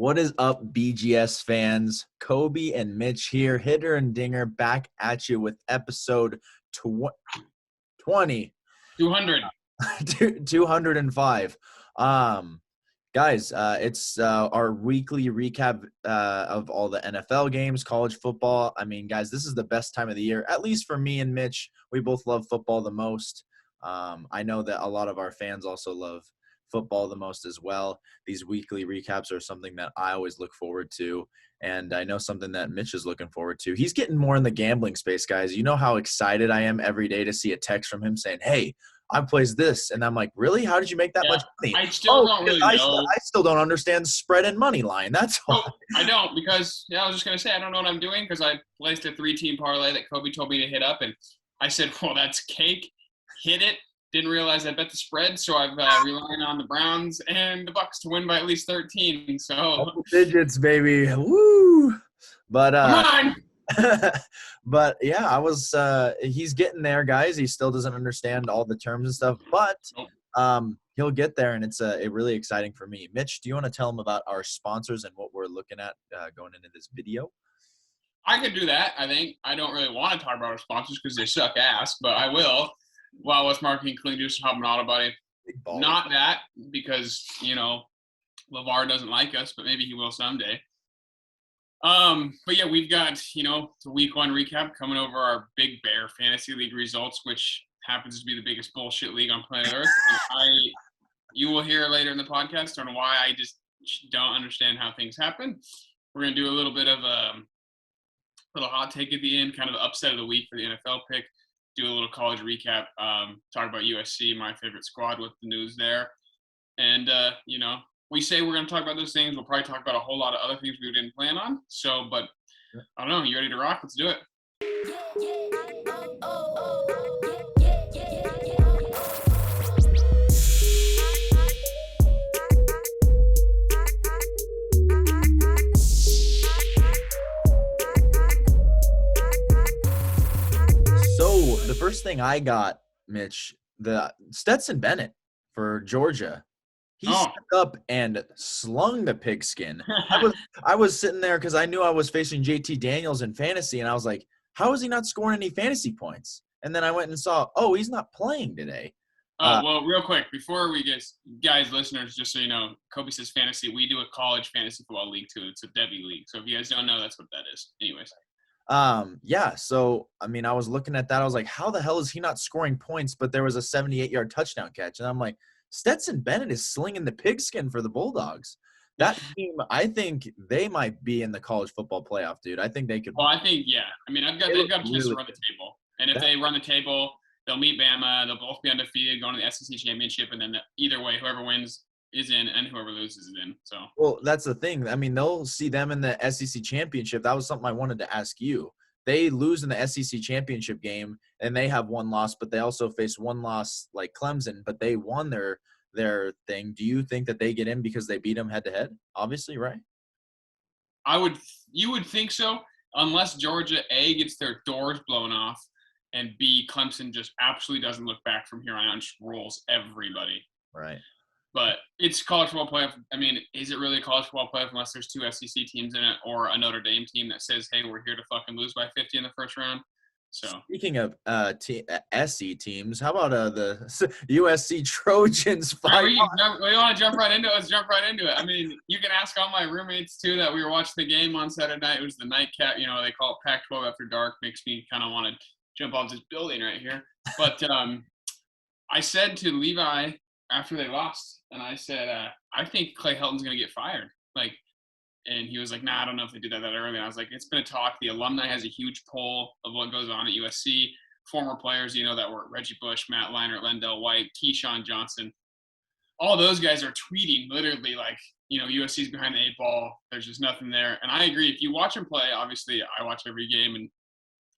What is up, BGS fans? Kobe and Mitch here, hitter and dinger, back at you with episode 20, 200. 205. Guys, it's our weekly recap of all the NFL games, college football. I mean, guys, this is the best time of the year, at least for me and Mitch. We both love football the most. I know that a lot of our fans also love football the most as well. These weekly recaps are something that I always look forward to, and I know something that Mitch is looking forward to. He's getting more in the gambling space, guys. You know how excited I am every day to see a text from him saying, "Hey, I plays this," and I'm like, "Really? How did you make that much money?" I still don't really know. I still don't understand spread and money line. That's why. I don't, because I was just going to say I don't know what I'm doing because I placed a 3-team parlay that Kobe told me to hit up, and I said, well, that's cake. Hit it. Didn't realize I bet the spread, so I've relying on the Browns and the Bucks to win by at least 13. So double digits, baby. Woo! But come on. but yeah, I was he's getting there, guys. He still doesn't understand all the terms and stuff, but he'll get there, and it's really exciting for me. Mitch, do you want to tell him about our sponsors and what we're looking at going into this video? I could do that. I think I don't really want to talk about our sponsors because they suck ass, but I will. Wow, what's marketing, clean juice, and Hub Auto Body. Not that, because LeVar doesn't like us, but maybe he will someday. But yeah, we've got the week 1 recap coming over our Big Bear Fantasy League results, which happens to be the biggest bullshit league on planet Earth. And you will hear later in the podcast on why I just don't understand how things happen. We're gonna do a little bit of a little hot take at the end, kind of the upset of the week for the NFL pick. Do a little college recap, talk about USC, my favorite squad, with the news there. And, we say we're going to talk about those things. We'll probably talk about a whole lot of other things we didn't plan on. So, but I don't know. You ready to rock? Let's do it. The first thing I got, Mitch, the Stetson Bennett for Georgia. He stepped up and slung the pigskin. I was sitting there because I knew I was facing JT Daniels in fantasy, and I was like, how is he not scoring any fantasy points? And then I went and saw, he's not playing today. Well, real quick, before we get, guys, listeners, just so you know, Kobe says fantasy. We do a college fantasy football league, too. It's a Debbie league. So if you guys don't know, that's what that is. Anyways. Yeah, so I mean, I was looking at that. I was like, how the hell is he not scoring points? But there was a 78-yard touchdown catch, and I'm like, Stetson Bennett is slinging the pigskin for the Bulldogs. That team, I think they might be in the college football playoff, dude. I think they could. Well, I think, yeah. I mean, they've got a chance to run the table, and if they run the table, they'll meet Bama. They'll both be undefeated, going to the SEC championship, and then either way, whoever wins is in, and whoever loses is in. So. Well, that's the thing. I mean, they'll see them in the SEC championship. That was something I wanted to ask you. They lose in the SEC championship game, and they have one loss, but they also face one loss like Clemson, but they won their thing. Do you think that they get in because they beat them head-to-head? Obviously, right? You would think so, unless Georgia, A, gets their doors blown off, and B, Clemson just absolutely doesn't look back from here on out and just rolls everybody. Right. But it's college football playoff. I mean, is it really a college football playoff unless there's 2 SEC teams in it or a Notre Dame team that says, hey, we're here to fucking lose by 50 in the first round? So speaking of SC teams, how about the USC Trojans? We want to jump right into it. Let's jump right into it. I mean, you can ask all my roommates, too, that we were watching the game on Saturday night. It was the nightcap. They call it Pac-12 after dark. Makes me kind of want to jump off this building right here. But I said to Levi after they lost, and I said, I think Clay Helton's going to get fired. And he was like, nah, I don't know if they did that early. And I was like, it's been a talk. The alumni has a huge poll of what goes on at USC. Former players, that were Reggie Bush, Matt Leinart, Lendell White, Keyshawn Johnson. All those guys are tweeting literally like, USC's behind the 8 ball. There's just nothing there. And I agree. If you watch them play, obviously I watch every game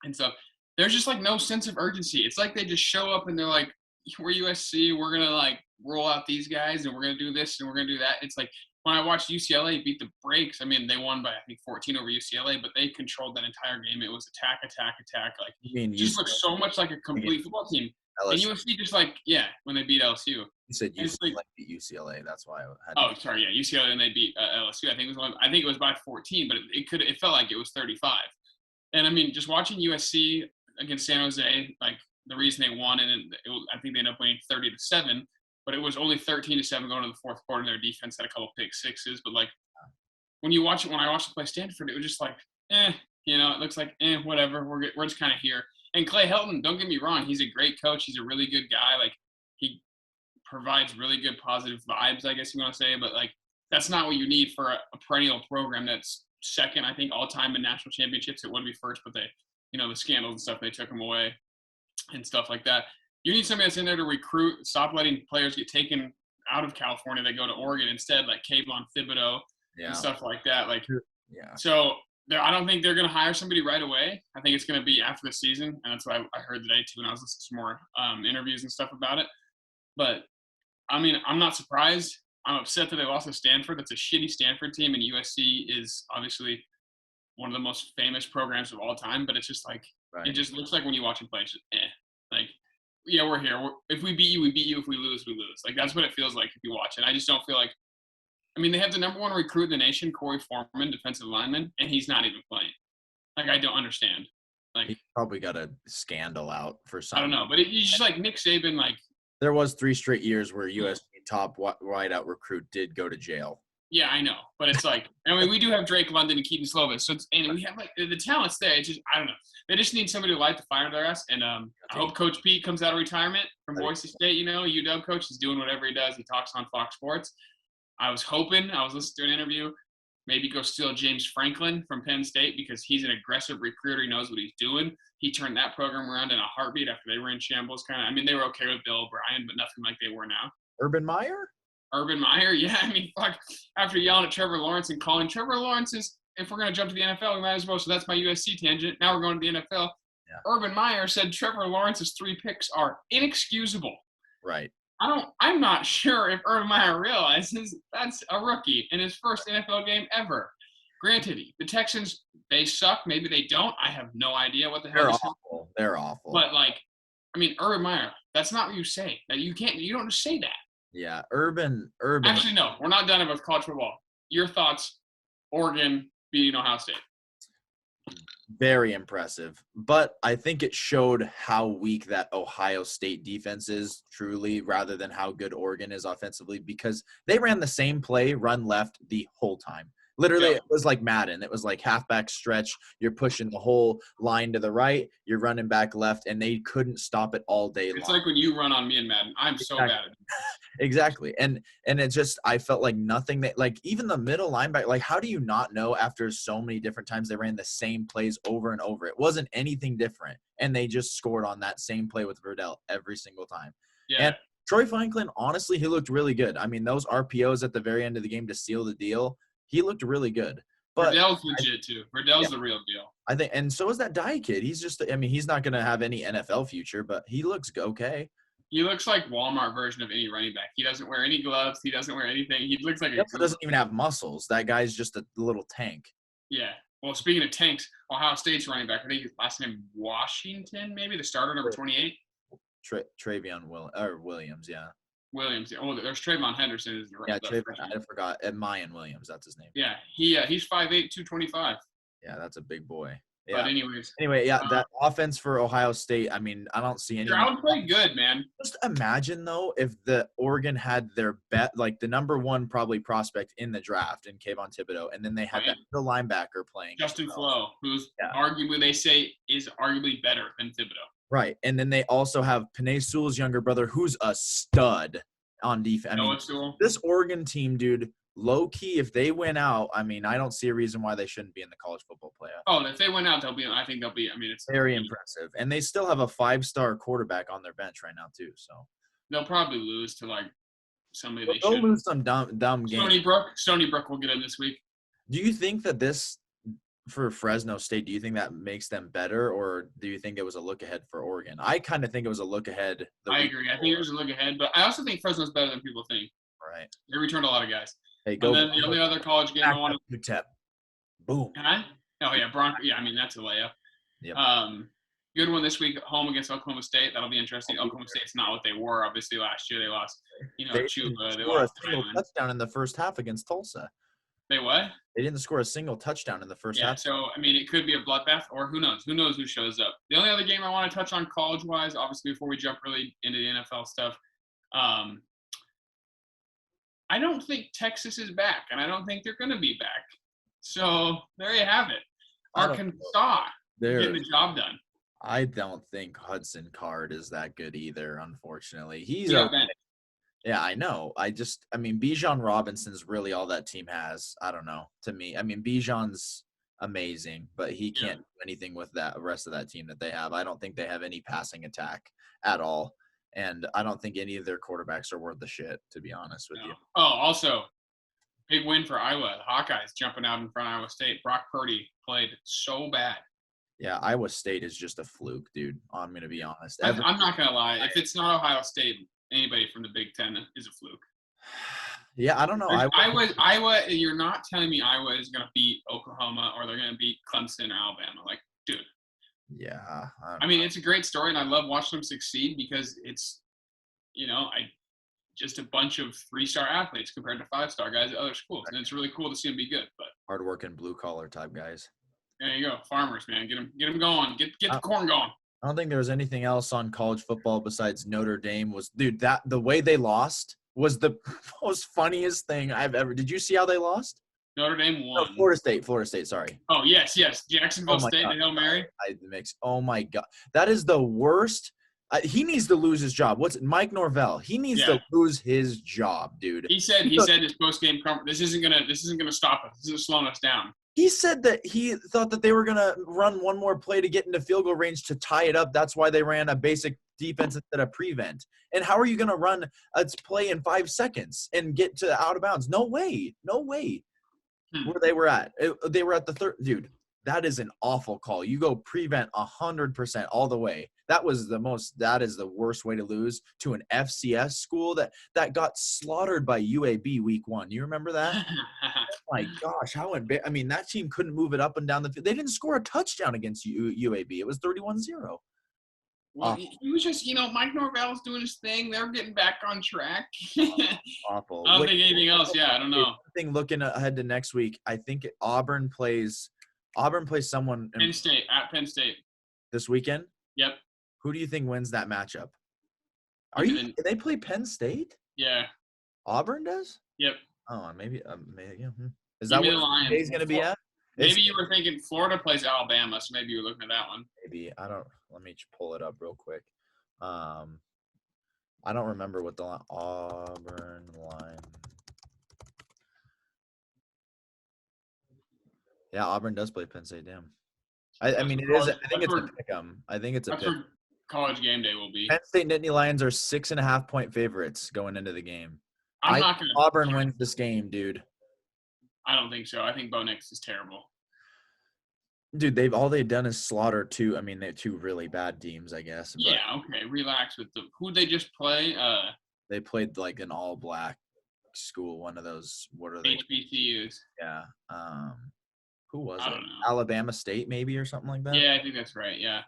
and stuff. There's just no sense of urgency. It's like they just show up and they're like, we're USC. We're going to roll out these guys and we're going to do this and we're going to do that. It's like, when I watched UCLA beat the brakes, I mean, they won by, I think, 14 over UCLA, but they controlled that entire game. It was attack. Just looked so much like a complete football team. And LSU. USC just when they beat LSU. You said And it's like, UCLA beat UCLA. That's why I had. oh, sorry, yeah, UCLA and they beat LSU. I think it was by 14, but it felt like it was 35. And I mean, just watching USC against San Jose, like the reason they won, and I think they ended up winning 30-7, but it was only 13-7 going to the fourth quarter. And their defense had a couple pick sixes, but like when I watched them play Stanford, it was just like, it looks like whatever. We're just kind of here. And Clay Helton, don't get me wrong, he's a great coach. He's a really good guy. Like he provides really good positive vibes, I guess you want to say, but like that's not what you need for a perennial program that's second, I think, all time in national championships. It would be first, but they, the scandals and stuff, they took them away and stuff like that. You need somebody that's in there to recruit, stop letting players get taken out of California that go to Oregon instead, like Kayvon Thibodeau and stuff like that. Like, so I don't think they're going to hire somebody right away. I think it's going to be after the season, and that's what I heard today too when I was listening to more interviews and stuff about it. But I mean, I'm not surprised. I'm upset that they lost to Stanford. That's a shitty Stanford team, and USC is obviously one of the most famous programs of all time. But it's just like it just looks like when you watch them play, it's just like, yeah, we're here. If we beat you, we beat you. If we lose, we lose. Like that's what it feels like if you watch it. I just don't feel like. I mean, they have the number one recruit in the nation, Corey Foreman, defensive lineman, and he's not even playing. Like I don't understand. Like he probably got a scandal out for something. I don't know, but he's just like Nick Saban, like. There was 3 straight years where USC top wideout recruit did go to jail. Yeah, I know, but it's like, I mean, we do have Drake London and Keaton Slovis, so and we have like the talent's there. It's just I don't know. They just need somebody to light the fire their ass, and I hope Coach Pete comes out of retirement from Boise State. UW coach is doing whatever he does. He talks on Fox Sports. I was listening to an interview, maybe go steal James Franklin from Penn State because he's an aggressive recruiter. He knows what he's doing. He turned that program around in a heartbeat after they were in shambles. I mean, they were okay with Bill O'Brien, but nothing like they were now. Urban Meyer, yeah. I mean, fuck. After yelling at Trevor Lawrence and calling Trevor Lawrence is, if we're going to jump to the NFL, we might as well. So that's my USC tangent. Now we're going to the NFL. Yeah. Urban Meyer said Trevor Lawrence's 3 picks are inexcusable. Right. I'm not sure if Urban Meyer realizes that's a rookie in his first NFL game ever. Granted, the Texans, they suck. Maybe they don't. I have no idea what the hell. They're awful. But like, I mean, Urban Meyer, that's not what you say. You don't just say that. Yeah, Urban. Actually, no, we're not done with college football. Your thoughts, Oregon beating Ohio State. Very impressive. But I think it showed how weak that Ohio State defense is truly rather than how good Oregon is offensively because they ran the same play, run left the whole time. Literally, It was like Madden. It was like halfback stretch. You're pushing the whole line to the right. You're running back left, and they couldn't stop it all day long. It's like when you run on me in Madden. I'm so bad at it. Exactly. And it just – I felt like nothing that – like even the middle linebacker, like how do you not know after so many different times they ran the same plays over and over? It wasn't anything different, and they just scored on that same play with Verdell every single time. Yeah. And Troy Franklin, honestly, he looked really good. I mean, those RPOs at the very end of the game to seal the deal – he looked really good. But Verdell's legit too. Verdell's the real deal. I think, and so is that Dye kid. He's just, I mean, he's not going to have any NFL future, but he looks okay. He looks like Walmart version of any running back. He doesn't wear any gloves. He doesn't wear anything. He looks like he doesn't even have muscles. That guy's just a little tank. Yeah. Well, speaking of tanks, Ohio State's running back, I think his last name Washington, maybe the starter, number 28. Travion Williams, yeah. Williams. Oh, there's Trayvon Henderson. Yeah, Trayvon. I forgot. Mayan Williams, that's his name. Yeah, he's 5'8", 225. Yeah, that's a big boy. Yeah. But anyways. Anyway, yeah, that offense for Ohio State, I mean, I don't see any. Stroud played good, man. Just imagine, though, if the Oregon had their like the number 1 probably prospect in the draft in Kayvon Thibodeau, and then they had that middle linebacker playing. Justin Flo, who's arguably, they say, is arguably better than Thibodeau. Right, and then they also have Penei Sewell's younger brother, who's a stud on defense. I mean, this Oregon team, dude, low-key, if they win out, I mean, I don't see a reason why they shouldn't be in the college football playoff. Oh, if they win out, I think they'll be. I mean, it's very impressive. And they still have a 5-star quarterback on their bench right now, too. So they'll probably lose to, like, somebody they should. They'll lose some dumb game. Stony Brook will get in this week. Do you think that this – for Fresno State, do you think that makes them better, or do you think it was a look ahead for Oregon? I kind of think it was a look ahead. I agree. I think it was a look ahead, but I also think Fresno's better than people think. Right. They returned a lot of guys. Hey, go. And then the only other college game I want to – UTEP. Boom. Can I? Oh, yeah, Bronco. Yeah, I mean, that's a layup. Yep. Good one this week at home against Oklahoma State. That'll be interesting. Oklahoma State's not what they were. Obviously, last year they lost, They didn't Chuba. They score a lost single Thailand. touchdown in the first half against Tulsa. They what? They didn't score a single touchdown in the first half. So, I mean, it could be a bloodbath, or who knows? Who knows who shows up? The only other game I want to touch on college-wise, obviously, before we jump really into the NFL stuff, I don't think Texas is back, and I don't think they're going to be back. So, there you have it. Arkansas getting the job done. I don't think Hudson Card is that good either, unfortunately. Yeah, I know. Bijan Robinson's really all that team has. I don't know. To me, Bijan's amazing, but he can't do anything with that rest of that team that they have. I don't think they have any passing attack at all, and I don't think any of their quarterbacks are worth the shit, to be honest with you. Oh, also, big win for Iowa. The Hawkeyes jumping out in front of Iowa State. Brock Purdy played so bad. Yeah, Iowa State is just a fluke, dude. I'm going to be honest. I'm not going to lie. If it's not Ohio State, anybody from the Big Ten is a fluke. Yeah, I don't know. Iowa, you're not telling me Iowa is going to beat Oklahoma or they're going to beat Clemson or Alabama. Like, dude. Yeah. It's a great story, and I love watching them succeed because it's, just a bunch of 3-star athletes compared to 5-star guys at other schools. And it's really cool to see them be good. But hardworking, blue-collar type guys. There you go. Farmers, man. Get them going. Get the corn going. I don't think there was anything else on college football besides Notre Dame. The way they lost was the most funniest thing I've ever. Did you see how they lost? Notre Dame won. No, Florida State. Sorry. Oh yes. Jacksonville State, the Hail Mary. Oh my God, that is the worst. He needs to lose his job. Mike Norvell? He needs to lose his job, dude. He said his post game this isn't gonna stop us. This isn't slowing us down. He said that he thought that they were going to run one more play to get into field goal range to tie it up. That's why they ran a basic defense instead of prevent. And how are you going to run a play in 5 seconds and get to out of bounds? No way. Where they were at. They were at the third. Dude, that is an awful call. You go prevent 100% all the way. That is the worst way to lose to an FCS school that got slaughtered by UAB week 1. You remember that? Oh my gosh, that team couldn't move it up and down the field. They didn't score a touchdown against UAB. It was 31-0. Well, he was just, Mike Norvell's doing his thing. They're getting back on track. Awful. I don't think anything else. Yeah, I don't know. Looking ahead to next week, I think Auburn plays someone. Penn State. This weekend? Yep. Who do you think wins that matchup? Did they play Penn State? Yeah. Auburn does? Yep. Oh, maybe. Yeah. Is that what today's going to be at? Maybe you were thinking Florida plays Alabama, so maybe you were looking at that one. Maybe. I don't. Let me pull it up real quick. I don't remember what the Auburn line. Yeah, Auburn does play Penn State. Damn. I think it's a pick 'em. I think it's a pick. College game day will be. Penn State Nittany Lions are 6.5-point favorites going into the game. Auburn wins this game, dude. I don't think so. I think Bo Nix is terrible. Dude, they've done is slaughter two. They have 2 really bad teams, I guess. Yeah, okay. Relax with them. Who'd they just play? They played like an all-black school. One of those. What are they? HBCUs. Yeah. Who was it? I don't know. Alabama State, maybe, or something like that. Yeah, I think that's right. Yeah.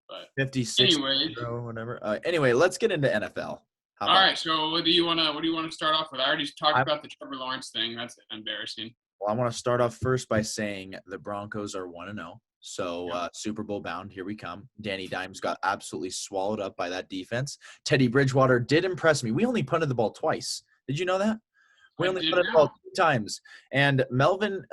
But 56 or whatever. Anyway, let's get into NFL. All right. So, what do you want to start off with? I already talked about the Trevor Lawrence thing. That's embarrassing. Well, I want to start off first by saying the Broncos are 1-0. So Super Bowl bound. Here we come. Danny Dimes got absolutely swallowed up by that defense. Teddy Bridgewater did impress me. We only punted the ball twice. Did you know that? We only punted the ball 2 times. And Melvin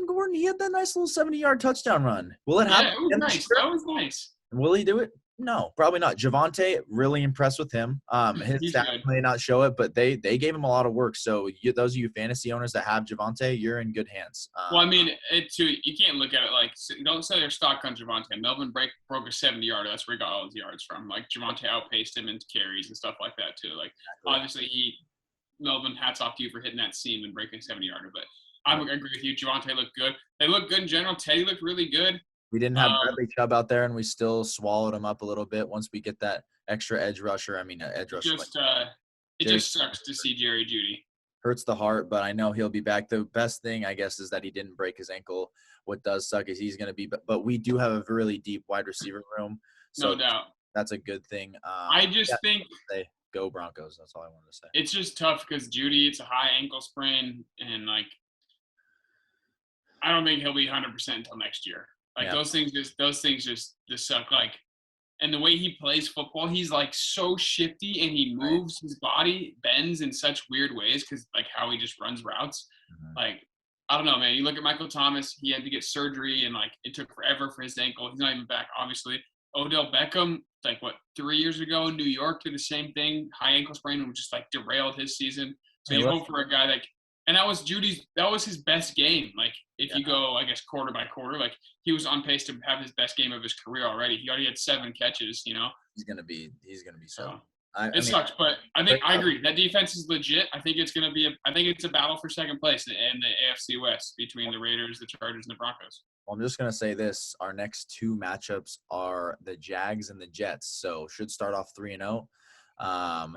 Gordon, he had that nice little 70-yard touchdown run. Will it happen? Yeah, it was nice. That was nice. Will he do it? No, probably not. Javonte, really impressed with him. His stats may not show it, but they gave him a lot of work. So those of you fantasy owners that have Javonte, you're in good hands. Well, you can't look at it like – don't sell your stock on Javonte. Melvin broke a 70-yarder. That's where he got all his yards from. Like, Javonte outpaced him in carries and stuff like that too. Like, obviously, Melvin, hats off to you for hitting that seam and breaking a 70-yarder. But I agree with you. Javonte looked good. They looked good in general. Teddy looked really good. We didn't have Bradley Chubb out there, and we still swallowed him up a little bit once we get that extra edge rusher. It just sucks to see Jerry Jeudy. hurts the heart, but I know he'll be back. The best thing, I guess, is that he didn't break his ankle. What does suck is he's going to be, but we do have a really deep wide receiver room, No so doubt. that's a good thing. I Yeah, just think say go Broncos. That's all I wanted to say. it's just tough because Judy, it's a high ankle sprain, and like I don't think he'll be 100% until next year. Like Yeah. those things just suck. Like, and the way he plays football, he's like so shifty, and he moves his body, bends in such weird ways because like how he just runs routes. Mhm. Like I don't know, man. You look at Michael Thomas; he had to get surgery, and like it took forever for his ankle. He's not even back, obviously. Odell Beckham, like what 3 years ago, New York did the same thing, high ankle sprain, and just like derailed his season. So Hey, you let's hope for a guy like, and that was his best game. Like if yeah, you go, I guess quarter by quarter, like he was on pace to have his best game of his career already. He already had 7 catches, you know. he's gonna be so. So I it mean, sucks, but I think great I job. agree. That defense is legit. I think it's gonna be I think it's a battle for second place in the AFC West between the Raiders, the Chargers, and the Broncos. Well, I'm just gonna say this: our next 2 matchups are the Jags and the Jets, so should start off 3-0. Um,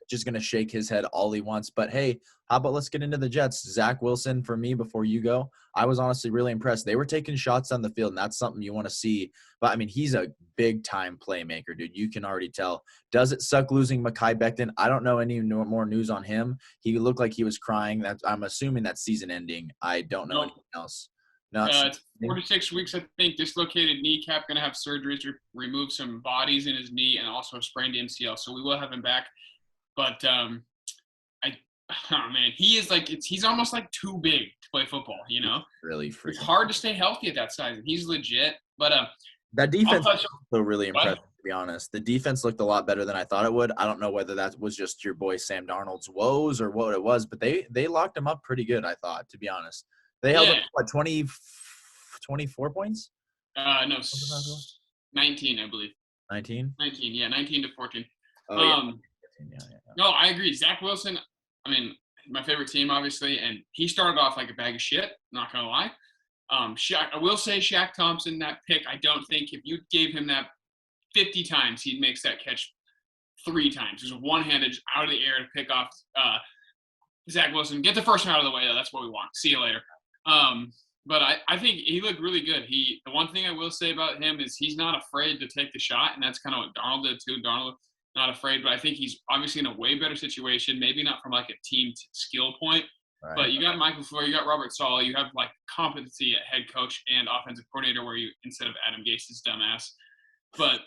just gonna shake his head all he wants. But hey, how about let's get into the Jets? Zach Wilson for me before you go. I was honestly really impressed. They were taking shots down the field, and that's something you want to see. But I mean, he's a big time playmaker, dude. You can already tell. Does it suck losing Mekhi Becton? I don't know any more news on him. He looked like he was crying. That's I'm assuming that's season ending. I don't know Nope. anything else. Not It's 4 to 6 weeks, I think. Dislocated kneecap, going to have surgeries to remove some bodies in his knee, and also a sprained MCL. So we will have him back. But I, oh man, he is like he's almost like too big to play football. You know, really it's freaking. hard to stay healthy at that size, and he's legit. But That defense was also really What? impressive, to be honest. The defense looked a lot better than I thought it would. I don't know whether that was just your boy Sam Darnold's woes or what it was, but they locked him up pretty good, I thought, to be honest. They held up, Yeah. what, 24 points? No, 19, I believe. 19? 19, yeah, 19 to 14. Oh, yeah. Um, Yeah. No, I agree. Zach Wilson, I mean, my favorite team, obviously, and he started off like a bag of shit, not going to lie. I will say Shaq Thompson, that pick, I don't think if you gave him that 50 times, he makes that catch 3 times. Just one-handed out of the air to pick off Zach Wilson. Get the first one out of the way, though. That's what we want. See you later. But I think he looked really good. The one thing I will say about him is he's not afraid to take the shot, and that's kind of what Darnold did too. Darnold not afraid, but I think he's obviously in a way better situation. Maybe not from like a team skill point, Right. but you got Michael Floyd, you got Robert Saleh, you have like competency at head coach and offensive coordinator, where you instead of Adam Gase's dumbass. But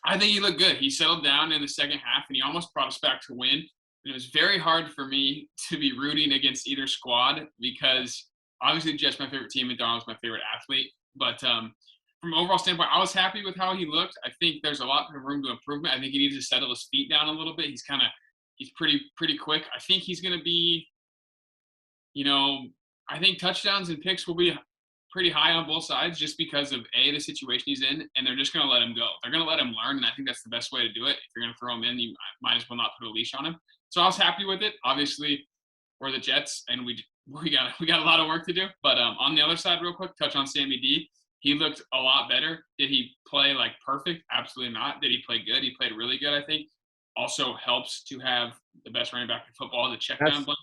I think he looked good. He settled down in the second half, and he almost brought us back to win. And it was very hard for me to be rooting against either squad because obviously Jets my favorite team and Darnold's my favorite athlete. But from an overall standpoint, I was happy with how he looked. I think there's a lot of room to improvement. I think he needs to settle his feet down a little bit. He's pretty quick. I think he's going to be, I think touchdowns and picks will be pretty high on both sides just because of the situation he's in, and they're just going to let him go. They're going to let him learn, and I think that's the best way to do it. If you're going to throw him in, you might as well not put a leash on him. So I was happy with it. Obviously, we're the Jets, and we got a lot of work to do. But on the other side, real quick, touch on Sammy D. He looked a lot better. Did he play like perfect? Absolutely not. Did he play good? He played really good, I think. Also helps to have the best running back in football, the check down blanket.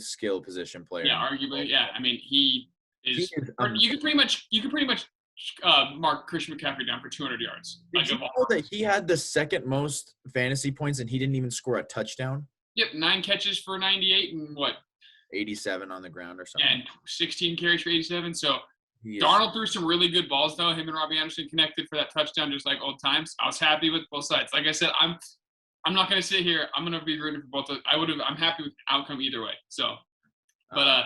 Skill position player. Yeah, arguably. Yeah, I mean he is. You could pretty much mark Christian McCaffrey down for 200 yards. Did you know that he had the second most fantasy points and he didn't even score a touchdown? Yep, 9 catches for 98 and what? 87 on the ground or something. And 16 carries for 87. So Darnold threw some really good balls, though. Him and Robbie Anderson connected for that touchdown, just like old times. I was happy with both sides. Like I said, I'm not going to sit here. I'm going to be rooting for both. I'm happy with the outcome either way. So, but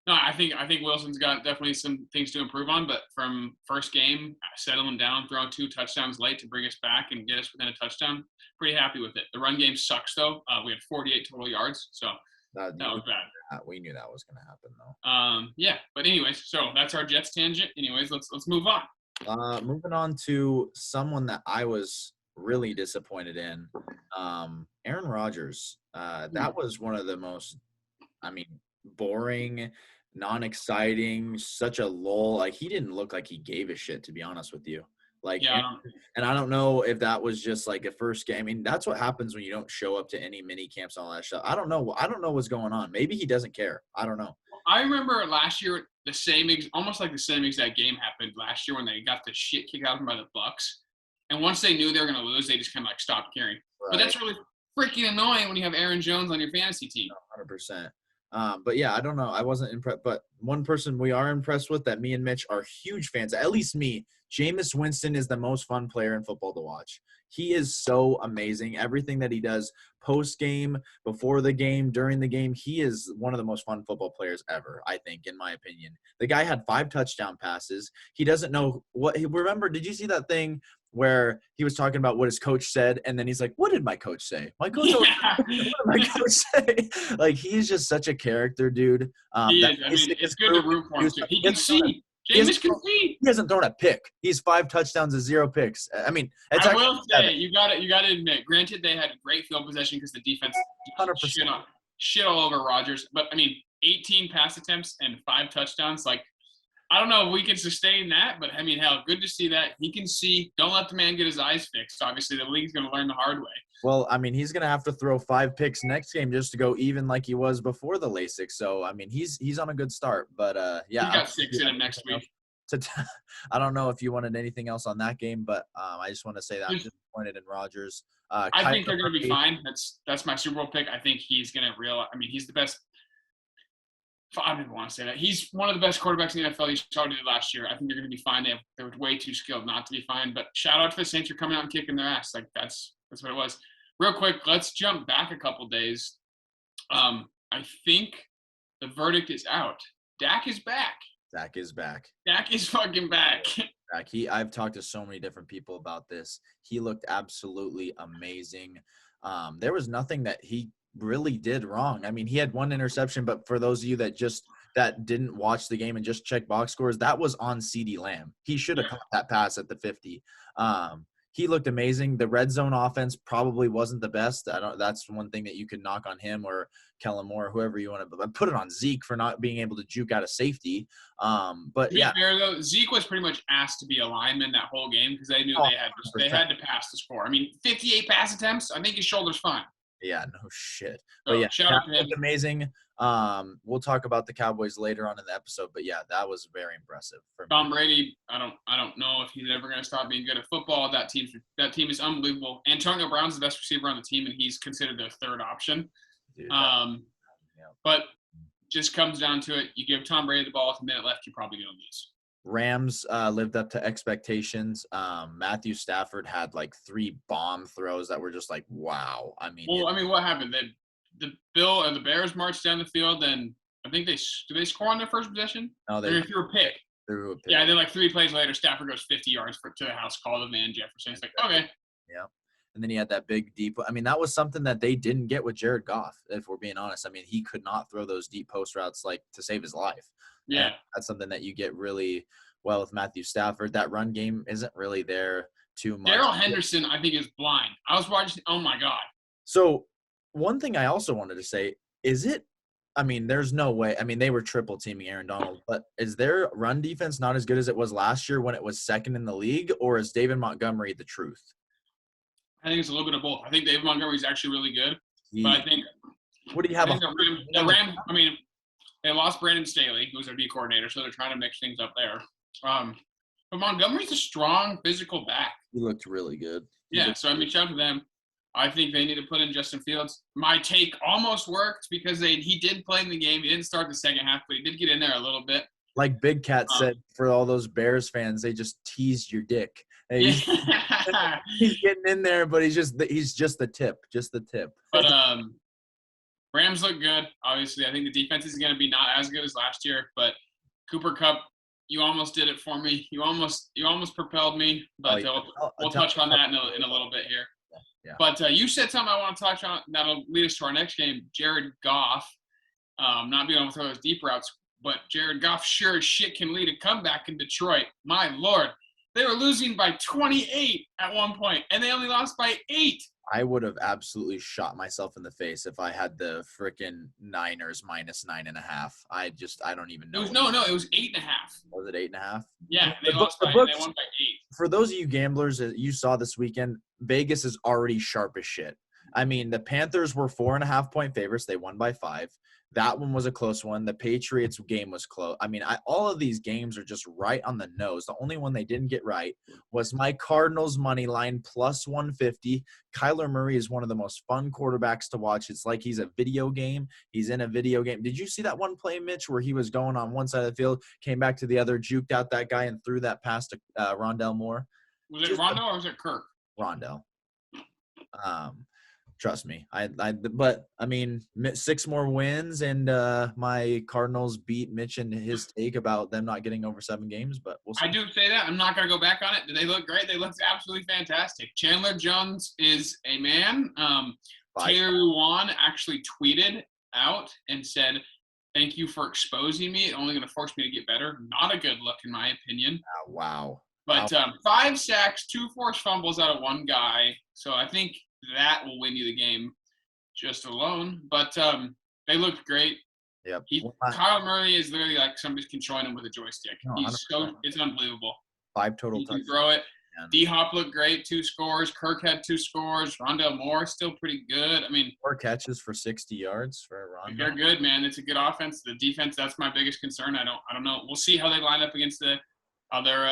no, I think Wilson's got definitely some things to improve on. But from first game, settling down, throwing 2 touchdowns late to bring us back and get us within a touchdown, pretty happy with it. The run game sucks, though. We had 48 total yards, so that was bad. We knew that was going to happen, though. Yeah, but anyways, so that's our Jets tangent. Anyways, let's move on. Moving on to someone that I was really disappointed in, Aaron Rodgers. That was one of the most, boring, non-exciting, such a lull. Like, he didn't look like he gave a shit, to be honest with you. Like, Yeah, and I don't know if that was just like a first game. I mean, that's what happens when you don't show up to any mini camps and all that stuff. I don't know. I don't know what's going on. Maybe he doesn't care. I don't know. I remember last year almost like the same exact game happened last year when they got the shit kicked out of them by the Bucks. And once they knew they were going to lose, they just kind of like stopped caring. Right. But that's really freaking annoying when you have Aaron Jones on your fantasy team. 100%. But yeah, I don't know. I wasn't impressed. But one person we are impressed with that me and Mitch are huge fans, at least me, Jameis Winston is the most fun player in football to watch. He is so amazing. Everything that he does post-game, before the game, during the game, he is one of the most fun football players ever, I think, in my opinion. The guy had 5 touchdown passes. He doesn't know what – remember, did you see that thing where he was talking about what his coach said, and then he's like, what did my coach say? My coach what did my coach say? Like, he's just such a character, dude. He is. I mean, it's good to root for him, too. He can see. Jameis can see. He hasn't thrown a pick. He's 5 touchdowns and 0 picks. I mean, it's I will say, you got to admit, granted, they had great field possession because the defense 100%. Shit all over Rodgers. But, I mean, 18 pass attempts and 5 touchdowns. Like, I don't know if we can sustain that, but, I mean, hell, good to see that. He can see. Don't let the man get his eyes fixed. Obviously, the league's going to learn the hard way. Well, I mean, he's going to have to throw 5 picks next game just to go even like he was before the LASIK. So, I mean, he's on a good start. But, yeah. He's got 6 in him next week. I don't know if you wanted anything else on that game, but I just want to say that I'm disappointed in Rodgers. I think they're going to be fine. That's my Super Bowl pick. I think he's going to realize – I mean, he's the best – I don't even want to say that. He's one of the best quarterbacks in the NFL. He started last year. I think they're going to be fine. They were way too skilled not to be fine. But shout out to the Saints for coming out and kicking their ass. Like, that's what it was. Real quick, let's jump back a couple days. I think the verdict is out. Dak is back. Dak is back. Dak is fucking back. I've talked to so many different people about this. He looked absolutely amazing. There was nothing that he really did wrong. I mean, he had 1 interception, but for those of you that didn't watch the game and just check box scores, that was on CeeDee Lamb. He should have caught that pass at the 50. He looked amazing. The red zone offense probably wasn't the best. That's one thing that you could knock on him or Kellen Moore, whoever you want to put it on Zeke for not being able to juke out of safety. But to be fair, though, Zeke was pretty much asked to be a lineman that whole game because they knew they had to pass the score. I mean, 58 pass attempts. I think his shoulder's fine. Yeah, no shit. So, but yeah, shout out to him. Amazing. We'll talk about the Cowboys later on in the episode, but yeah, that was very impressive for me. Tom Brady, I don't know if he's ever going to stop being good at football. That team is unbelievable. Antonio Brown's the best receiver on the team, and he's considered their 3rd option. Dude, but just comes down to it. You give Tom Brady the ball with a minute left, you're probably going to lose. Rams lived up to expectations. Matthew Stafford had like 3 bomb throws that were just like, wow. I mean, what happened? The Bears marched down the field, and I think did they score on their first possession? No, they threw a pick. Yeah, then like 3 plays later, Stafford goes 50 yards to the house, call of Van Jefferson. It's like, okay. Yeah. And then he had that big deep. I mean, that was something that they didn't get with Jared Goff, if we're being honest. I mean, he could not throw those deep post routes like to save his life. Yeah. And that's something that you get really well with Matthew Stafford. That run game isn't really there too much. Darrell Henderson, I think, is blind. I was watching. Oh my God. So one thing I also wanted to say is there's no way. I mean, they were triple teaming Aaron Donald, but is their run defense not as good as it was last year when it was 2nd in the league, or is David Montgomery the truth? I think it's a little bit of both. I think David Montgomery is actually really good, but I think what do you have? The Rams. I mean, they lost Brandon Staley, who was their D coordinator, so they're trying to mix things up there. But Montgomery's a strong physical back. He looked really good. So I mean, shout out to them. I think they need to put in Justin Fields. My take almost worked because he did play in the game. He didn't start the second half, but he did get in there a little bit. Like Big Cat said, for all those Bears fans, they just teased your dick. Hey, he's getting in there, but he's just the tip, But Rams look good. Obviously, I think the defense is going to be not as good as last year. But Cooper Kupp, you almost did it for me. You almost propelled me. But we'll touch on that in a little bit here. Yeah. But you said something I want to touch on that'll lead us to our next game. Jared Goff, not being able to throw those deep routes, but Jared Goff sure as shit can lead a comeback in Detroit. My Lord. They were losing by 28 at one point, and they only lost by 8. I would have absolutely shot myself in the face if I had the frickin' Niners minus 9.5. I don't even It know. was no, it was 8.5. Was it 8.5? Yeah, The they books, won by 8. for those of you gamblers that you saw this weekend, Vegas is already sharp as shit. I mean, the Panthers were 4.5-point favorites. They won by 5. That one was a close one. The Patriots game was close. I mean, all of these games are just right on the nose. The only one they didn't get right was my Cardinals money line plus 150. Kyler Murray is one of the most fun quarterbacks to watch. It's like he's a video game. He's in a video game. Did you see that one play, Mitch, where he was going on one side of the field, came back to the other, juked out that guy, and threw that pass to Rondell Moore? Was it Rondo or was it Kirk? Rondell. Trust me. But I mean, 6 more wins, and my Cardinals beat Mitch and his take about them not getting over 7 games. But we'll see. I do say that. I'm not going to go back on it. They look great. They look absolutely fantastic. Chandler Jones is a man. Taylor Lewan actually tweeted out and said, "Thank you for exposing me. It's only going to force me to get better." Not a good look, in my opinion. Wow. But 5 sacks, 2 forced fumbles out of one guy. So I think that will win you the game just alone. But they looked great. Yep. Kyle Murray is literally like somebody's controlling him with a joystick. No, It's unbelievable. 5 total He touchdowns. can throw it. D-Hop looked great, 2 scores. Kirk had 2 scores. Rondell Moore still pretty good. I mean, 4 catches for 60 yards for Rondell. They're good, man. It's a good offense. The defense, that's my biggest concern. I don't know. We'll see how they line up against the other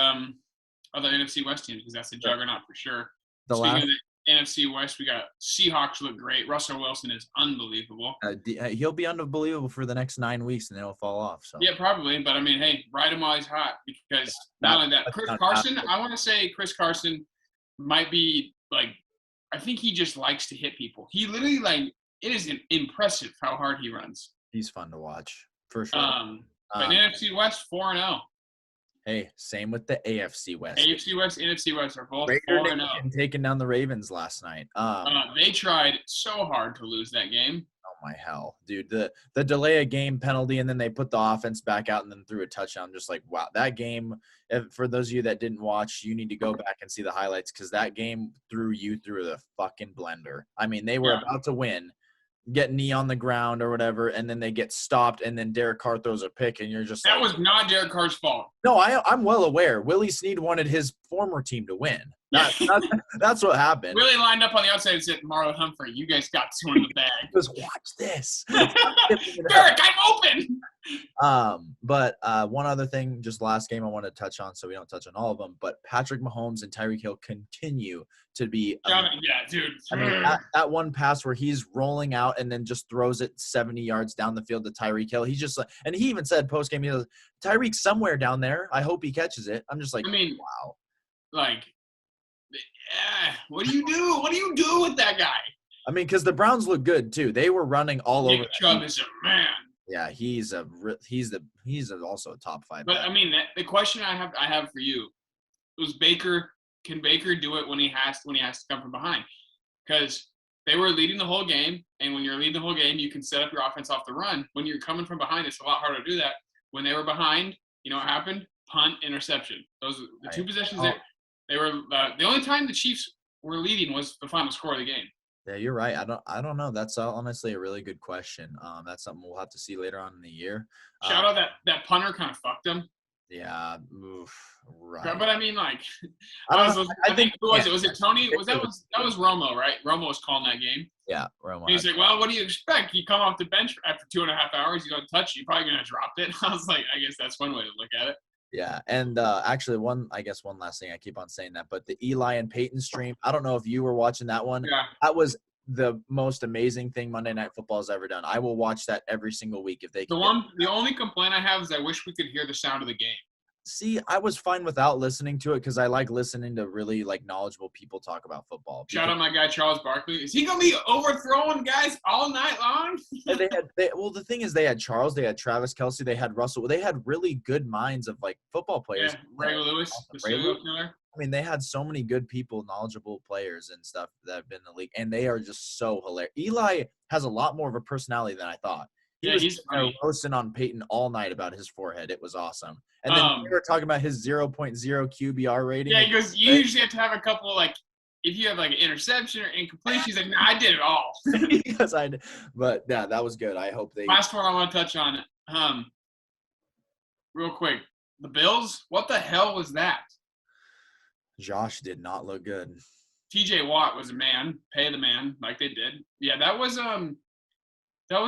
NFC West teams, because that's a juggernaut for sure. Speaking of the NFC West, we got Seahawks look great. Russell Wilson is unbelievable. He'll be unbelievable for the next 9 weeks, and then he'll fall off. So yeah, probably. But I mean, hey, ride him while he's hot, because not only that, Chris Carson. I want to say Chris Carson might be like, I think he just likes to hit people. He literally it is impressive how hard he runs. He's fun to watch for sure. But NFC West 4-0. Hey, same with the AFC West. AFC West, NFC West are both 4-0. Taking down the Ravens last night. They tried so hard to lose that game. Oh my hell, dude! The delay a game penalty, and then they put the offense back out and then threw a touchdown. Just like, wow, that game. For those of you that didn't watch, you need to go back and see the highlights, because that game threw you through the fucking blender. I mean, they were about to win, get knee on the ground or whatever, and then they get stopped, and then Derek Carr throws a pick, and you're just that was not Derek Carr's fault. No, I'm well aware. Willie Snead wanted his former team to win. That's what happened. Willie lined up on the outside and said, "Marlon Humphrey, you guys got 2 in the bag." He goes, watch this. Derek, I'm open. But one other thing, just last game I want to touch on, so we don't touch on all of them, but Patrick Mahomes and Tyreek Hill continue to be yeah, dude. I mean, that one pass where he's rolling out and then just throws it 70 yards down the field to Tyreek Hill. He's just like, and he even said post game, he goes, "Tyreek's somewhere down there. I hope he catches it." I'm just like, I mean, wow. Like, what do you do? What do you do with that guy? I mean, because the Browns look good too. They were running all over. Nick Chubb is a man. Yeah, he's also a top 5. But I mean, the question I have for you was can Baker do it when he has to come from behind? Because they were leading the whole game, and when you're leading the whole game, you can set up your offense off the run. When you're coming from behind, it's a lot harder to do that. When they were behind, you know what happened? Punt, interception. Those the 2 possessions there. They were the only time the Chiefs were leading was the final score of the game. Yeah, you're right. I don't know. That's honestly a really good question. That's something we'll have to see later on in the year. Shout out that punter kind of fucked him. Yeah, right. But I mean, like, I think who was it? Was it Tony? That was Romo, right? Romo was calling that game. Yeah, Romo. And he's like, "Well, what do you expect? You come off the bench after 2.5 hours, you don't touch, you're probably gonna drop it." I was like, I guess that's one way to look at it. Yeah, and actually, one last thing, I keep on saying that, but the Eli and Peyton stream, I don't know if you were watching that one. Yeah. That was the most amazing thing Monday Night Football has ever done. I will watch that every single week if they can. The only complaint I have is I wish we could hear the sound of the game. See, I was fine without listening to it because I like listening to really knowledgeable people talk about football. Shout out my guy Charles Barkley. Is he gonna be overthrowing guys all night long? The thing is, they had Charles, they had Travis Kelce, they had Russell. They had really good minds of football players. Yeah, Ray Lewis, the serial killer. I mean, they had so many good people, knowledgeable players and stuff that have been in the league, and they are just so hilarious. Eli has a lot more of a personality than I thought. He's roasting on Peyton all night about his forehead. It was awesome. And then we were talking about his 0.0 QBR rating. Yeah, he goes, you usually have to have a couple if you have like an interception or incomplete, she's like, "No, I did it all." Because but yeah, that was good. I hope they. Last one I want to touch on, real quick. The Bills. What the hell was that? Josh did not look good. T.J. Watt was a man. Pay the man like they did. Yeah, that was a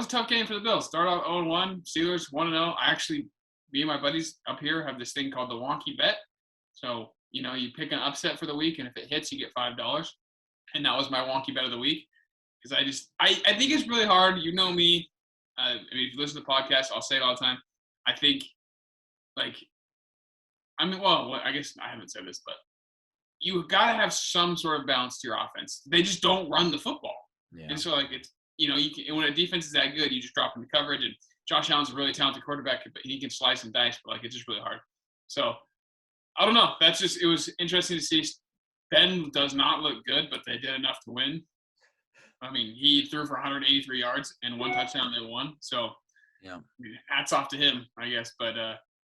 tough game for the Bills. Start off 0-1. Steelers 1-0. I actually, me and my buddies up here have this thing called the wonky bet. So you pick an upset for the week, and if it hits, you get $5. And that was my wonky bet of the week. Because I think it's really hard. You know me. I mean, if you listen to the podcast, I'll say it all the time. I think, I guess I haven't said this, but you got to have some sort of balance to your offense. They just don't run the football. Yeah. And so, it's, when a defense is that good, you just drop into coverage. And Josh Allen's a really talented quarterback, but he can slice and dice, but, it's just really hard. So, I don't know. It was interesting to see. Ben does not look good, but they did enough to win. I mean, he threw for 183 yards and 1 touchdown. They won. So, yeah, hats off to him, I guess. But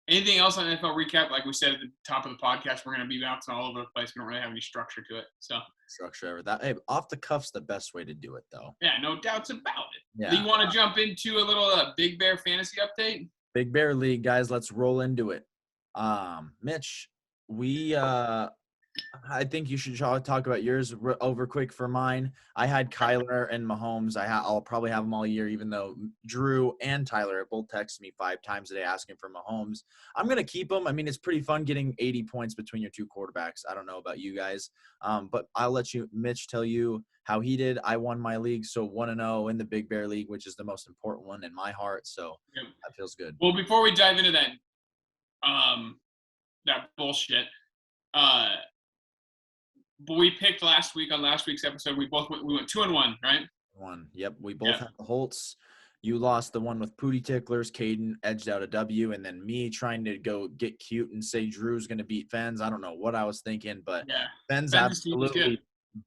anything else on NFL recap? Like we said at the top of the podcast, we're going to be bouncing all over the place. We don't really have any structure to it. So structure that. Hey, off the cuff's the best way to do it, though. Yeah, no doubts about it. Yeah. Do you want to jump into a little Big Bear fantasy update? Big Bear League, guys. Let's roll into it. Mitch, I think you should talk about yours over quick for mine. I had Kyler and Mahomes. I'll probably have them all year, even though Drew and Tyler both texted me 5 times a day asking for Mahomes. I'm going to keep them. I mean, it's pretty fun getting 80 points between your 2 quarterbacks. I don't know about you guys, but I'll let Mitch tell you how he did. I won my league, so 1-0 in the Big Bear League, which is the most important one in my heart. So that feels good. Well, before we dive into that, that bullshit, but we picked last week on last week's episode. We went 2-1, right? 1. Yep. We both had the Holtz. You lost the one with Pootie Ticklers. Caden edged out a W, and then me trying to go get cute and say Drew's going to beat Fens. I don't know what I was thinking, but Fens absolutely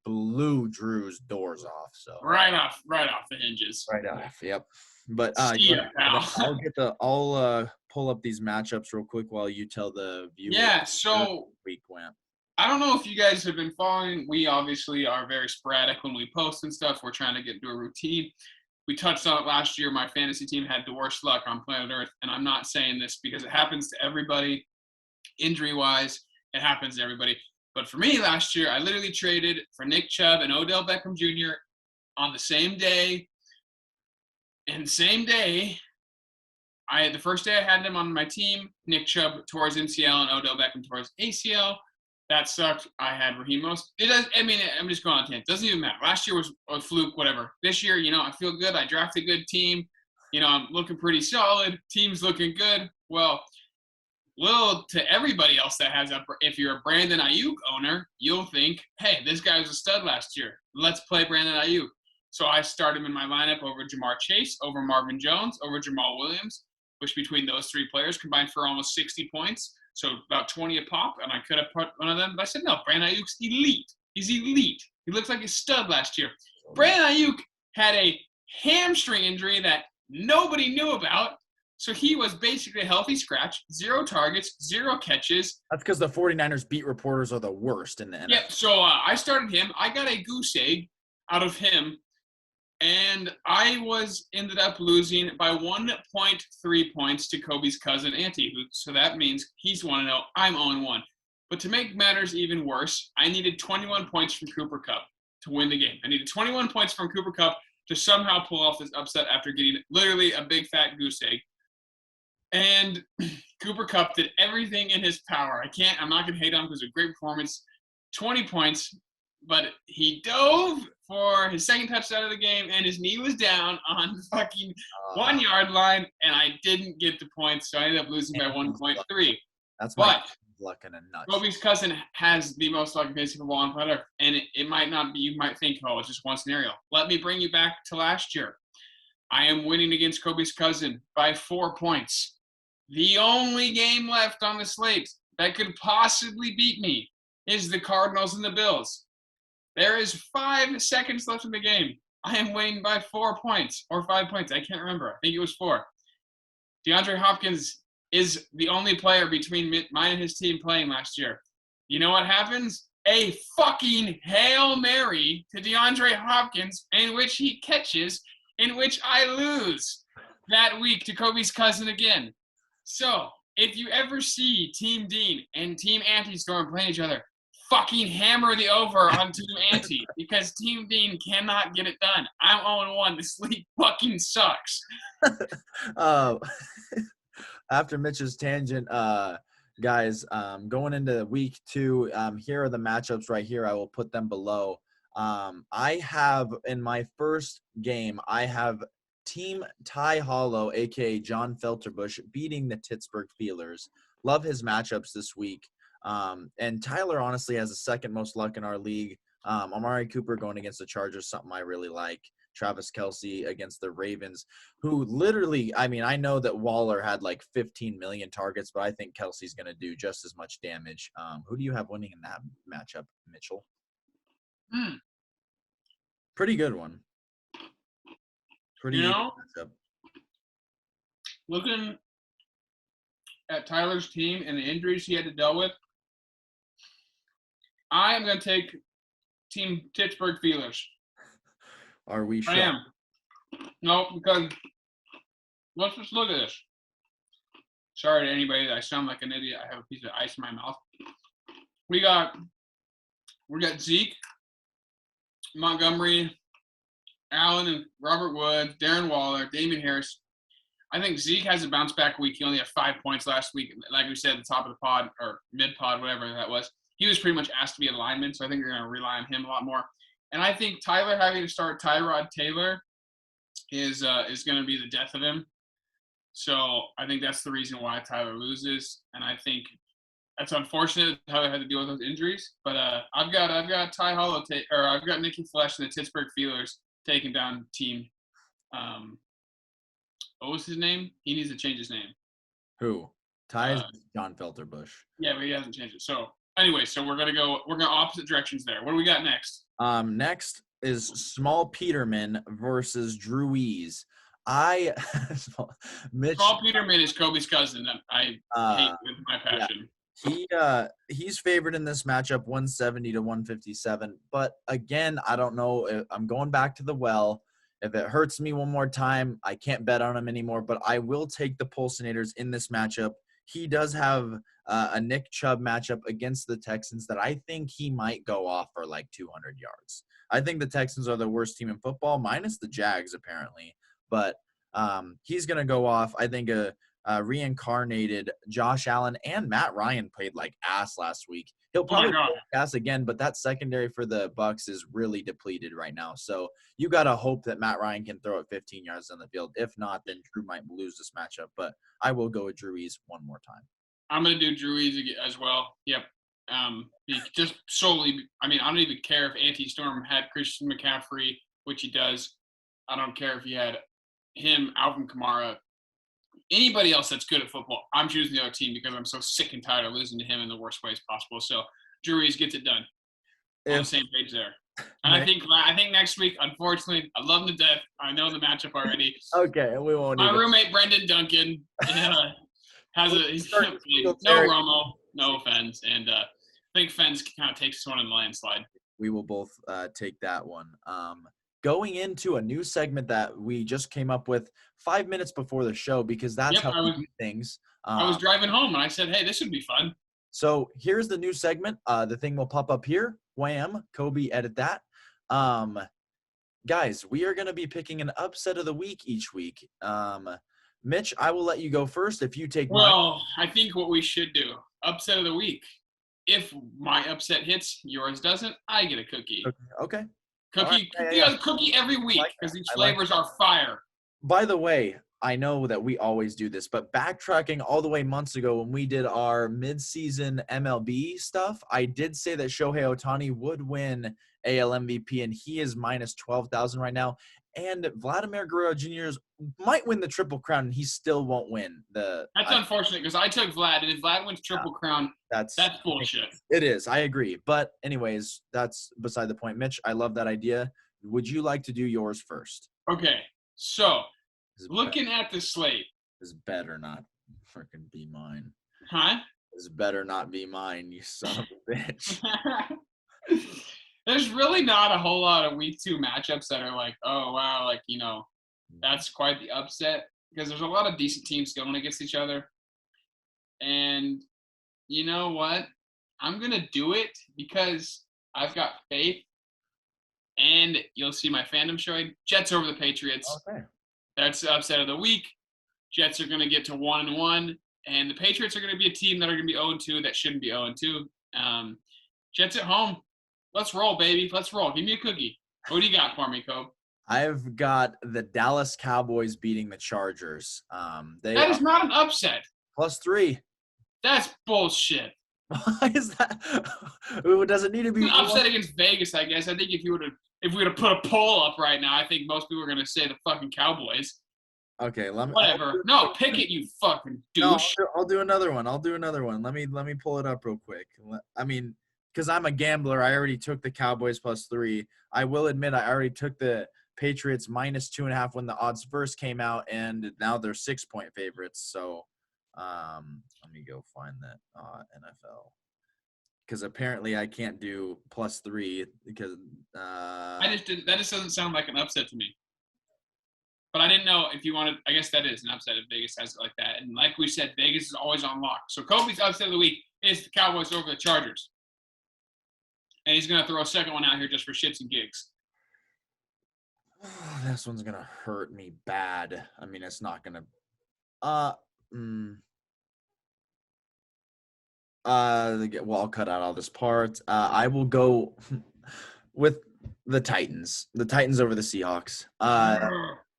blew Drew's doors off. So right off the hinges. Right off. Yep. But I'll pull up these matchups real quick while you tell the viewers. Yeah. So week went. I don't know if you guys have been following. We obviously are very sporadic when we post and stuff. We're trying to get into a routine. We touched on it last year. My fantasy team had the worst luck on planet Earth, and I'm not saying this because it happens to everybody, injury-wise. It happens to everybody. But for me last year, I literally traded for Nick Chubb and Odell Beckham Jr. on the same day. And same day, the first day I had them on my team, Nick Chubb tore his MCL and Odell Beckham tore his ACL. That sucked. I had Raheem Mostert. I'm just going on a tangent. Doesn't even matter. Last year was a fluke, whatever. This year, I feel good. I drafted a good team. I'm looking pretty solid. Team's looking good. Well, little to everybody else that has if you're a Brandon Ayuk owner, you'll think, hey, this guy was a stud last year. Let's play Brandon Ayuk. So I started him in my lineup over Jamar Chase, over Marvin Jones, over Jamal Williams, which between those 3 players combined for almost 60 points. So about 20 a pop, and I could have put one of them. But I said, no, Brandon Ayuk's elite. He's elite. He looks like a stud last year. Brandon Ayuk had a hamstring injury that nobody knew about. So he was basically a healthy scratch, 0 targets, 0 catches. That's because the 49ers beat reporters are the worst in the NFL. Yeah, so I started him. I got a goose egg out of him. And I ended up losing by 1.3 points to Kobe's cousin, Auntie. So that means he's 1-0. I'm 0-1. But to make matters even worse, I needed 21 points from Cooper Kupp to win the game. I needed 21 points from Cooper Kupp to somehow pull off this upset after getting literally a big fat goose egg. And Cooper Kupp did everything in his power. I'm not going to hate on him because it was a great performance. 20 points. But he dove for his second touchdown of the game, and his knee was down on the fucking 1-yard line, and I didn't get the points, so I ended up losing by 1.3. That's my luck in a nutshell. Kobe's cousin has the most luck in fantasy football on planet Earth, and it might not be. You might think, oh, it's just one scenario. Let me bring you back to last year. I am winning against Kobe's cousin by 4 points. The only game left on the slate that could possibly beat me is the Cardinals and the Bills. There is 5 seconds left in the game. I am winning by 4 points or 5 points. I can't remember. I think it was 4. DeAndre Hopkins is the only player between mine and his team playing last year. You know what happens? a fucking Hail Mary to DeAndre Hopkins, in which he catches, in which I lose that week to Kobe's cousin again. So, if you ever see Team Dean and Team Anti-Storm playing each other, fucking hammer the over on Team Anti because Team Dean cannot get it done. I'm 0-1. This league fucking sucks. After Mitch's tangent, guys, going into week 2, here are the matchups right here. I will put them below. I have in my first game, I have Team Ty Hollow, aka John Felterbush, beating the Pittsburgh Steelers. Love his matchups this week. And Tyler honestly has the second most luck in our league. Amari Cooper going against the Chargers, something I really like. Travis Kelce against the Ravens, who literally, I mean, I know that Waller had like 15 million targets, but I think Kelsey's going to do just as much damage. Who do you have winning in that matchup, Mitchell? Pretty good one. Pretty good matchup. Looking at Tyler's team and the injuries he had to deal with, I am going to take Team Pittsburgh Steelers. Are we sure? I am. No, because let's just look at this. Sorry to anybody that I sound like an idiot. I have a piece of ice in my mouth. We got Zeke, Montgomery, Allen, and Robert Woods, Darren Waller, Damian Harris. I think Zeke has a bounce back week. He only had 5 points last week. Like we said at the top of the pod or mid pod, whatever that was. He was pretty much asked to be a lineman, so I think you're going to rely on him a lot more. And I think Tyler having to start Tyrod Taylor is going to be the death of him. So I think that's the reason why Tyler loses. And I think that's unfortunate that Tyler had to deal with those injuries. But I've got Ty Hollow or I've got Nicky Flesh and the Pittsburgh Steelers taking down team. What was his name? He needs to change his name. Who? Ty's John Felterbush. Yeah, but he hasn't changed it. So anyway, so we're gonna opposite directions there. What do we got next? Next is Small Peterman versus Drew Ease. Mitch. Small Peterman is Kobe's cousin. I hate with my passion. Yeah. He's favored in this matchup, 170 to 157. But again, I don't know. I'm going back to the well. If it hurts me one more time, I can't bet on him anymore. But I will take the Pulsinators in this matchup. He does have a Nick Chubb matchup against the Texans that I think he might go off for like 200 yards. I think the Texans are the worst team in football, minus the Jags apparently. But he's going to go off. I think a reincarnated Josh Allen and Matt Ryan played like ass last week. He'll probably play ass again, but that secondary for the Bucs is really depleted right now. So you got to hope that Matt Ryan can throw it 15 yards on the field. If not, then Drew might lose this matchup. But I will go with Drew Ease one more time. I'm going to do Drew Ease as well. Yep. Just solely, I mean, I don't even care if Anti-Storm had Christian McCaffrey, which he does. I don't care if he had him, Alvin Kamara, anybody else that's good at football. I'm choosing the other team because I'm so sick and tired of losing to him in the worst ways possible. So Drew Ease gets it done. On the same page there. And I think next week, unfortunately, I love him to death. I know the matchup already. Okay, we won't. My roommate Brendan Duncan has no Romo, no Fens, and I think Fens kind of takes this one in the landslide. We will both take that one. Going into a new segment that we just came up with 5 minutes before the show because that's how we do things. I was driving home and I said, hey, this would be fun. So here's the new segment. The thing will pop up here. Wham. Kobe, edit that. Guys, we are going to be picking an upset of the week each week. Mitch, I will let you go first if you take Well, I think what we should do, upset of the week. If my upset hits, yours doesn't, I get a cookie. Okay. Cookie, right. Cookie every week because these flavors are fire. By the way, I know that we always do this, but backtracking all the way months ago when we did our mid-season MLB stuff, I did say that Shohei Ohtani would win AL MVP, and he is minus 12,000 right now. And Vladimir Guerrero Jr. might win the Triple Crown, and he still won't win the. That's unfortunate because I took Vlad, and if Vlad wins Triple Crown, that's bullshit. It is. I agree. But anyways, that's beside the point. Mitch, I love that idea. Would you like to do yours first? Okay. So, looking at the slate. This better not freaking be mine. Huh? This better not be mine, you son of a bitch. There's really not a whole lot of week 2 matchups that are like, oh wow, like that's quite the upset because there's a lot of decent teams going against each other. And you know what? I'm gonna do it because I've got faith. And you'll see my fandom showing. Jets over the Patriots. Okay. That's the upset of the week. Jets are gonna get to 1-1, and the Patriots are gonna be a team that are gonna be 0-2 that shouldn't be 0-2. Jets at home. Let's roll, baby. Let's roll. Give me a cookie. What do you got for me, Cobe? I've got the Dallas Cowboys beating the Chargers. That is not an upset. +3. That's bullshit. Why is that? Does it need to be an upset against Vegas? I guess. I think if we were to put a poll up right now, I think most people are gonna say the fucking Cowboys. Okay, let me. Whatever. No, pick it, you fucking douche. No, I'll do another one. Let me pull it up real quick. I mean, because I'm a gambler, I already took the Cowboys +3. I will admit I already took the Patriots -2.5 when the odds first came out, and now they're 6-point favorites. So, let me go find that NFL, because apparently I can't do +3 because that just doesn't sound like an upset to me. But I didn't know if you wanted. I guess that is an upset if Vegas has it like that. And like we said, Vegas is always on lock. So Kobe's upset of the week is the Cowboys over the Chargers. And he's going to throw a second one out here just for shits and gigs. This one's going to hurt me bad. I mean, it's not going to well, I'll cut out all this part. I will go with the Titans. The Titans over the Seahawks.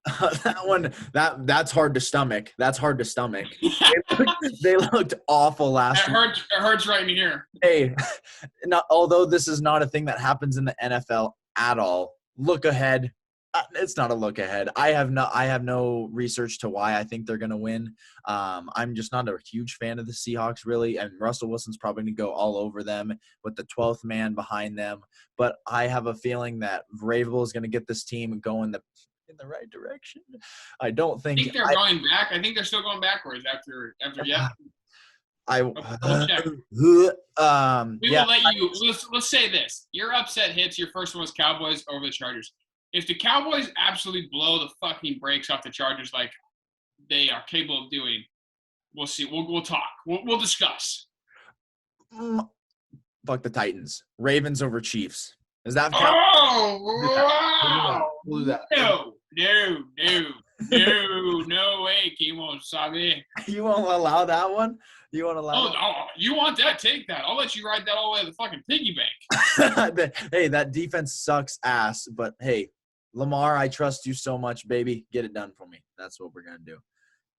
That one, that's hard to stomach. That's hard to stomach. They looked awful last week. It hurts right in here. Hey, although this is not a thing that happens in the NFL at all. Look ahead. It's not a look ahead. I have no research to why I think they're going to win. I'm just not a huge fan of the Seahawks, really, and Russell Wilson's probably going to go all over them with the 12th man behind them. But I have a feeling that Vrabel is going to get this team going in the right direction. I don't think. I think they're going back. I think they're still going backwards after yeah. We will let you. Let's say this: your upset hits. Your first one was Cowboys over the Chargers. If the Cowboys absolutely blow the fucking brakes off the Chargers like they are capable of doing, we'll see. We'll talk. We'll discuss. Fuck the Titans. Ravens over Chiefs. Is that? Oh, wow. We'll do that. No way, Kimo Sabe. You won't allow that one? You won't allow that? Oh, you want that? Take that. I'll let you ride that all the way to the fucking piggy bank. Hey, that defense sucks ass, but hey, Lamar, I trust you so much, baby. Get it done for me. That's what we're going to do.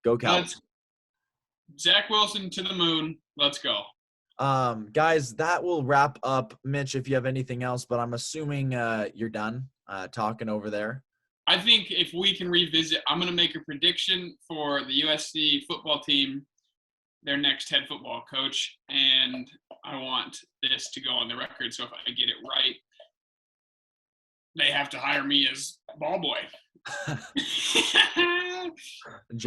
Go Cowboys. Zach Wilson to the moon. Let's go. Guys, that will wrap up. Mitch, if you have anything else, but I'm assuming you're done talking over there. I think if we can revisit, I'm going to make a prediction for the USC football team, their next head football coach, and I want this to go on the record. So if I get it right, they have to hire me as ball boy.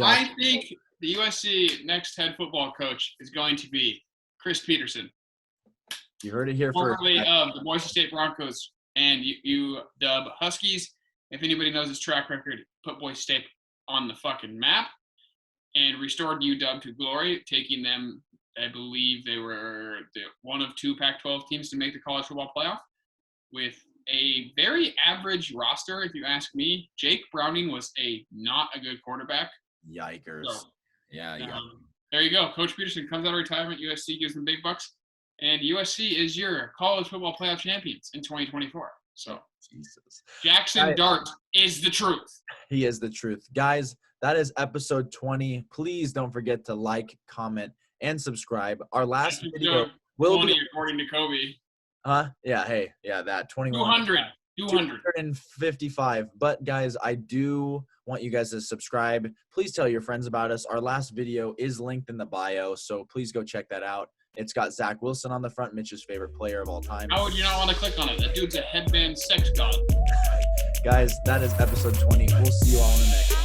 I think the USC next head football coach is going to be Chris Peterson. You heard it here first. Formerly of the Boise State Broncos and UW Huskies. If anybody knows his track record, put Boise State on the fucking map and restored UW to glory, taking them, I believe they were one of 2 Pac-12 teams to make the college football playoff with a very average roster, if you ask me. Jake Browning was not a good quarterback. Yikers. So, yeah. There you go. Coach Peterson comes out of retirement. USC gives them big bucks. And USC is your college football playoff champions in 2024. So Jesus. Jackson Dart is the truth. He is the truth. Guys, that is episode 20. Please don't forget to like, comment, and subscribe. Our last video will be according to Kobe. Yeah, hey, yeah, that 21. 255. But guys, I do want you guys to subscribe. Please tell your friends about us. Our last video is linked in the bio, so please go check that out. It's got Zach Wilson on the front, Mitch's favorite player of all time. How would you not want to click on it? That dude's a headband sex god. Guys, that is episode 20. We'll see you all in the next.